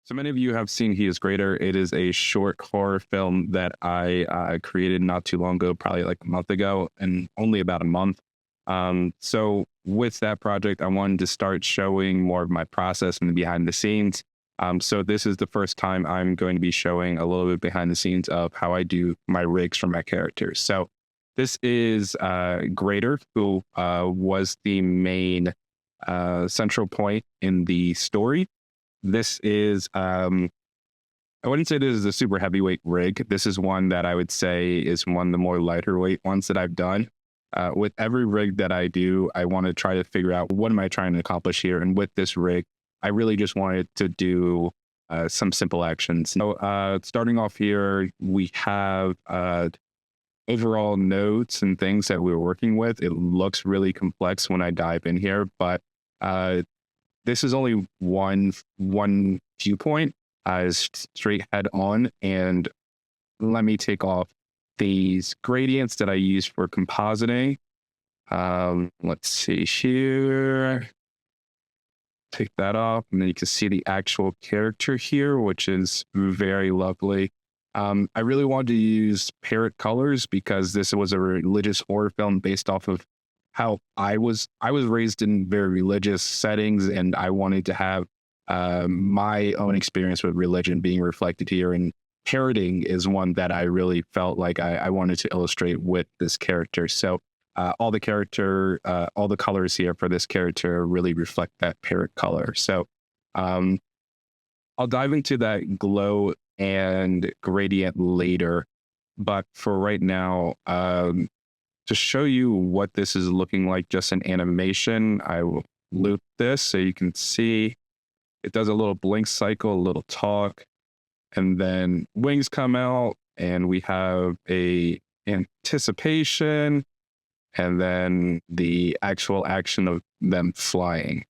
So many of you have seen He is Greater. It is a short horror film that I created not too long ago, probably like a month ago, and only about a month. So with that project, I wanted to start showing more of my process and the behind the scenes. So this is the first time I'm going to be showing a little bit behind the scenes of how I do my rigs for my characters. So this is Greater, who was the main central point in the story. This is, I wouldn't say this is a super heavyweight rig. This is one that I would say is one of the more lighter weight ones that I've done. With every rig that I do, I want to try to figure out what am I trying to accomplish here. And with this rig, I really just wanted to do some simple actions. So starting off here, we have overall nodes and things that we're working with. It looks really complex when I dive in here, but this is only one viewpoint, straight head on. And let me take off these gradients that I use for compositing. Let's see here. Take that off, and then you can see the actual character here, which is very lovely. I really wanted to use parrot colors because this was a religious horror film based off of how I was raised in very religious settings, and I wanted to have my own experience with religion being reflected here. And parroting is one that I really felt like I wanted to illustrate with this character. So all the colors here for this character really reflect that parrot color. So I'll dive into that glow and gradient later, but for right now, to show you what this is looking like just in animation, I will loop this so you can see it does a little blink cycle, a little talk, and then wings come out, and we have a anticipation, and then the actual action of them flying.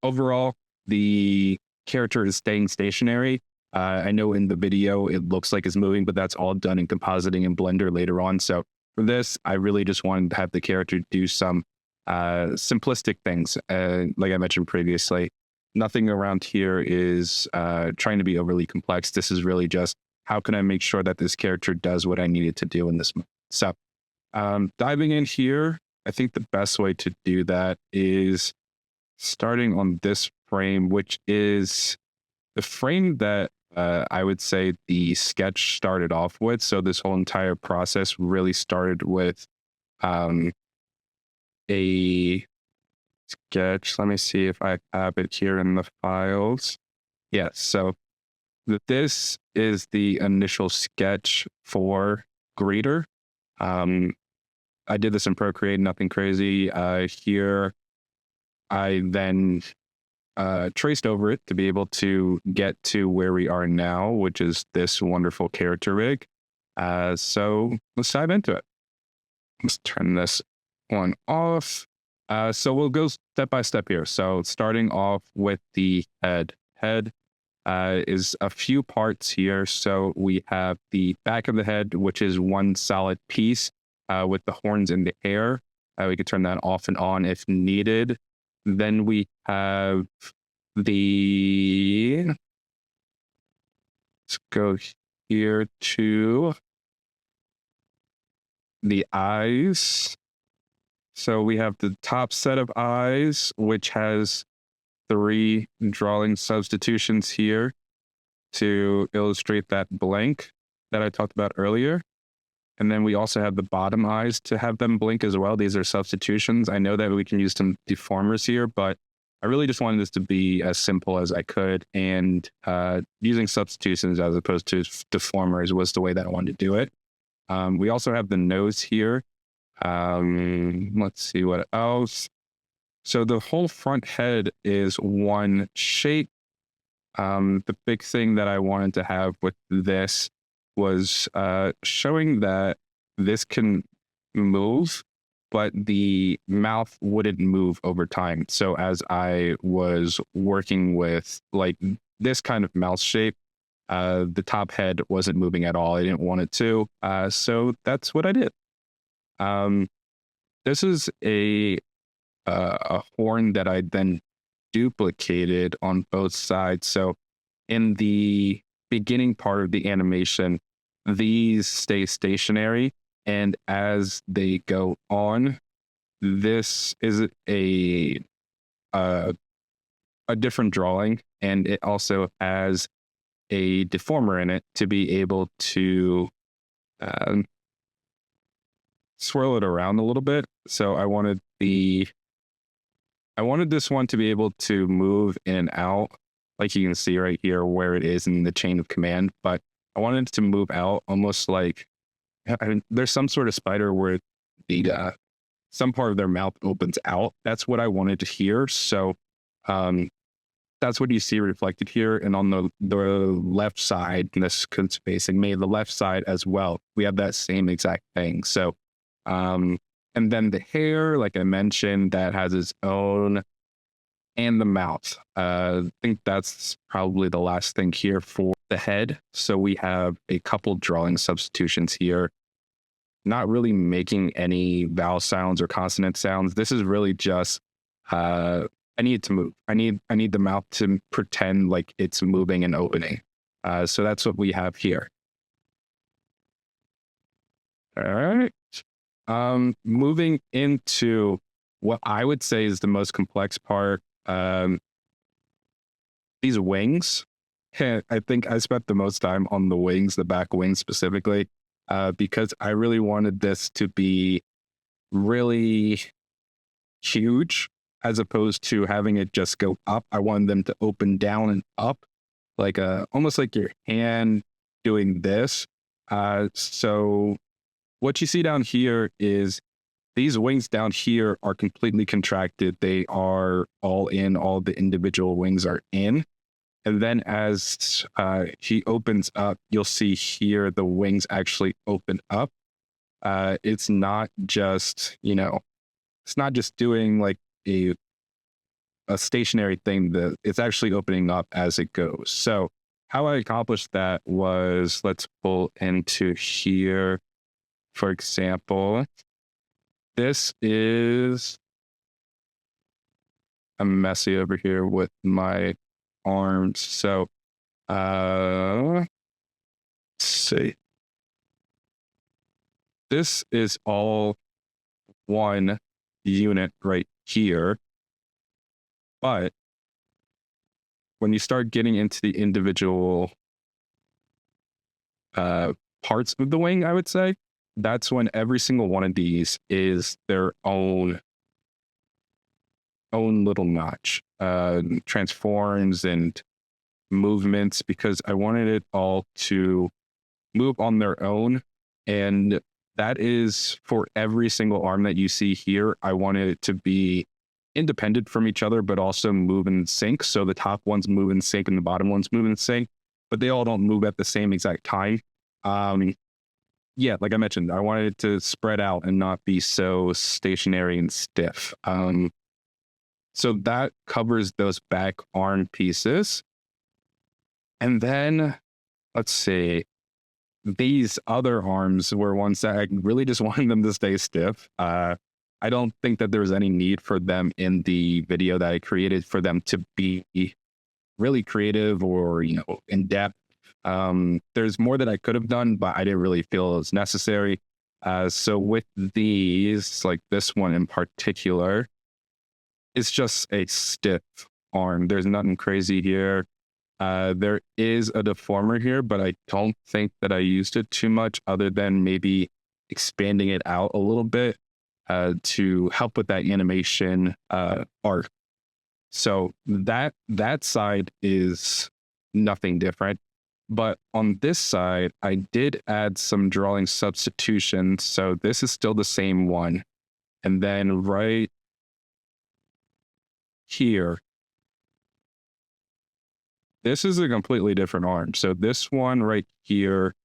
Overall, the character is staying stationary. I know in the video it looks like it's moving, but that's all done in compositing in Blender later on. So for this, I really just wanted to have the character do some simplistic things. Like I mentioned previously, nothing around here is trying to be overly complex. This is really just how can I make sure that this character does what I needed to do in this moment. So diving in here, I think the best way to do that is starting on this frame, which is the frame that I would say the sketch started off with. So this whole entire process really started with a sketch. Let me see if I have it here in the files. Yes, so this is the initial sketch for Greater. I did this in Procreate, nothing crazy. Here, I then traced over it to be able to get to where we are now, which is this wonderful character rig. So let's dive into it. Let's turn this one off. So we'll go step by step here. So starting off with the head. Head is a few parts here. So we have the back of the head, which is one solid piece with the horns in the air. We could turn that off and on if needed. Then we have let's go here to the eyes. So we have the top set of eyes, which has 3 drawing substitutions here to illustrate that blank that I talked about earlier. And then we also have the bottom eyes to have them blink as well. These are substitutions. I know that we can use some deformers here, but I really just wanted this to be as simple as I could. And using substitutions as opposed to deformers was the way that I wanted to do it. We also have the nose here. Let's see what else. So the whole front head is one shape. The big thing that I wanted to have with this was showing that this can move, but the mouth wouldn't move over time. So as I was working with like this kind of mouth shape, the top head wasn't moving at all. I didn't want it to. So that's what I did. This is a horn that I then duplicated on both sides. So in the beginning part of the animation, these stay stationary. And as they go on, this is uh, a different drawing, and it also has a deformer in it to be able to um, swirl it around a little bit. So I wanted this one to be able to move in and out, like you can see right here where it is in the chain of command. But I wanted it to move out almost like there's some sort of spider where the some part of their mouth opens out. That's what I wanted to hear. So um, that's what you see reflected here. And on the left side, and this could facing me, the left side as well, we have that same exact thing. So, and then the hair, like I mentioned, that has its own, and the mouth. I think that's probably the last thing here for the head. So we have a couple drawing substitutions here, not really making any vowel sounds or consonant sounds. This is really just I need it to move. I need the mouth to pretend like it's moving and opening. So that's what we have here. All right. Moving into what I would say is the most complex part. These wings. I think I spent the most time on the wings, the back wings specifically, because I really wanted this to be really huge as opposed to having it just go up. I wanted them to open down and up, like almost like your hand doing this. So what you see down here is these wings down here are completely contracted. They are all in, all the individual wings are in. And then as he opens up, you'll see here the wings actually open up. It's not just, it's not just doing like a stationary thing. That it's actually opening up as it goes. So how I accomplished that was, let's pull into here. For example, this is I'm messy over here with my arms. So let's see. This is all one unit right here. But when you start getting into the individual parts of the wing, I would say, that's when every single one of these is their own little notch, transforms and movements, because I wanted it all to move on their own. And that is for every single arm that you see here. I wanted it to be independent from each other, but also move in sync. So the top ones move in sync and the bottom ones move in sync, but they all don't move at the same exact time. Yeah, like I mentioned, I wanted it to spread out and not be so stationary and stiff. So that covers those back arm pieces. And then, let's see, these other arms were ones that I really just wanted them to stay stiff. I don't think that there's any need for them in the video that I created for them to be really creative or, in depth. There's more that I could have done, but I didn't really feel it was necessary. So with these, like this one in particular, it's just a stiff arm. There's nothing crazy here. There is a deformer here, but I don't think that I used it too much, other than maybe expanding it out a little bit to help with that animation arc. So that side is nothing different. But on this side, I did add some drawing substitutions. So this is still the same one. And then right here, this is a completely different arm. So this one right here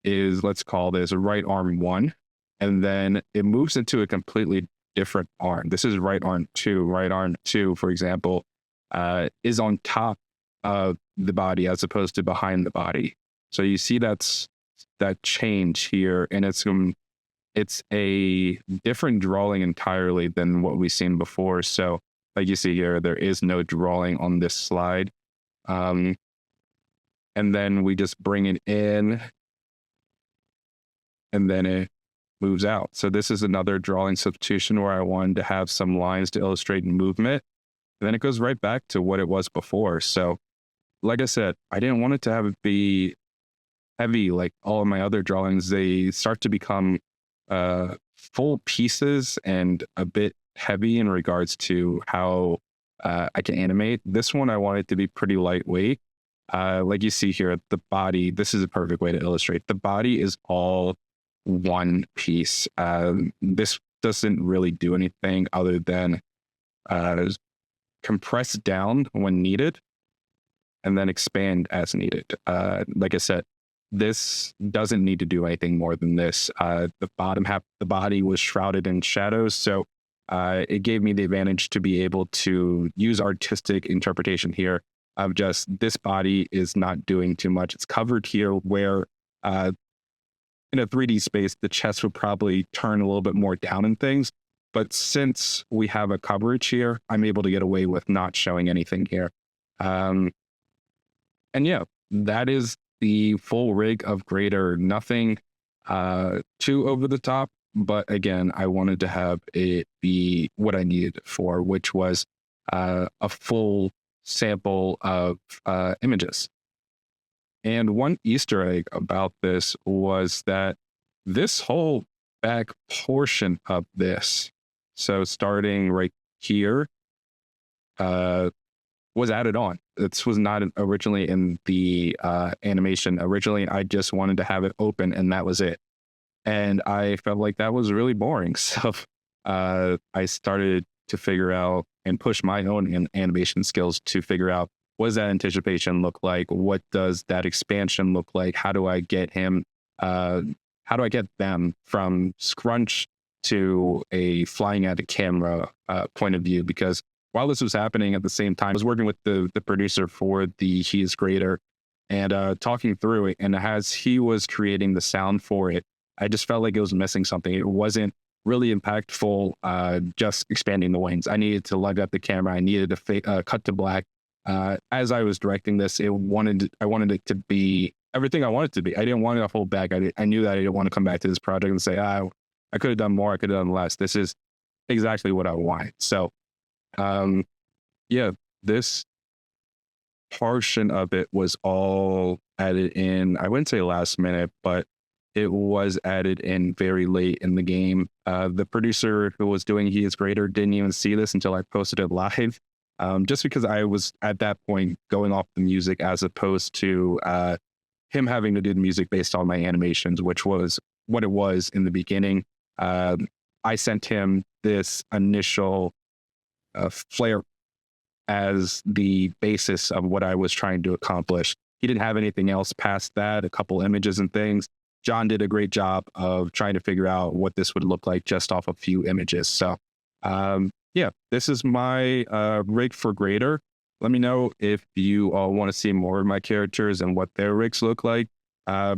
is, let's call this right arm 1. And then it moves into a completely different arm. This is right arm 2. Right arm 2, for example, is on top of the body as opposed to behind the body. So you see that change here, and it's a different drawing entirely than what we've seen before. So like you see here, there is no drawing on this slide. and then we just bring it in, and then it moves out. So this is another drawing substitution where I wanted to have some lines to illustrate movement, and then it goes right back to what it was before. So like I said, I didn't want it to have it be heavy like all of my other drawings. They start to become full pieces and a bit heavy in regards to how I can animate. This one, I want it to be pretty lightweight. Like you see here, the body, this is a perfect way to illustrate. The body is all one piece. This doesn't really do anything other than compress down when needed and then expand as needed. Like I said, this doesn't need to do anything more than this. The bottom half of the body was shrouded in shadows, so it gave me the advantage to be able to use artistic interpretation here of just this body is not doing too much. It's covered here where in a 3D space, the chest would probably turn a little bit more down and things. But since we have a coverage here, I'm able to get away with not showing anything here. And yeah, that is the full rig of Greater. Nothing too over the top, but again, I wanted to have it be what I needed for, which was a full sample of images. And one Easter egg about this was that this whole back portion of this, so starting right here, was added on. This was not originally in the animation. Originally, I just wanted to have it open and that was it. And I felt like that was really boring. So I started to figure out and push my own animation skills to figure out, what does that anticipation look like? What does that expansion look like? How do I get him, how do I get them from scrunch to a flying at a camera point of view? Because while this was happening at the same time, I was working with the producer for the he.is.GREATER and talking through it. And as he was creating the sound for it, I just felt like it was missing something. It wasn't really impactful, just expanding the wings. I needed to lug up the camera. I needed to cut to black. As I was directing this, I wanted it to be everything I wanted it to be. I didn't want it to hold back. I knew that I didn't want to come back to this project and say, I could have done more. I could have done less. This is exactly what I wanted. So, yeah, this portion of it was all added in. I wouldn't say last minute, but it was added in very late in the game. The producer who was doing he.is.GREATER didn't even see this until I posted it live. Just because I was at that point going off the music as opposed to him having to do the music based on my animations, which was what it was in the beginning. I sent him this initial flare as the basis of what I was trying to accomplish. He didn't have anything else past that, a couple images and things. John did a great job of trying to figure out what this would look like just off a few images. So yeah, this is my rig for Greater. Let me know if you all want to see more of my characters and what their rigs look like.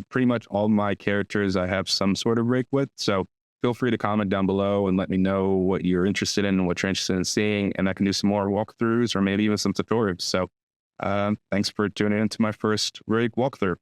Pretty much all my characters I have some sort of rig with, so feel free to comment down below and let me know what you're interested in and what you're interested in seeing, and I can do some more walkthroughs or maybe even some tutorials. So thanks for tuning into my first rig walkthrough.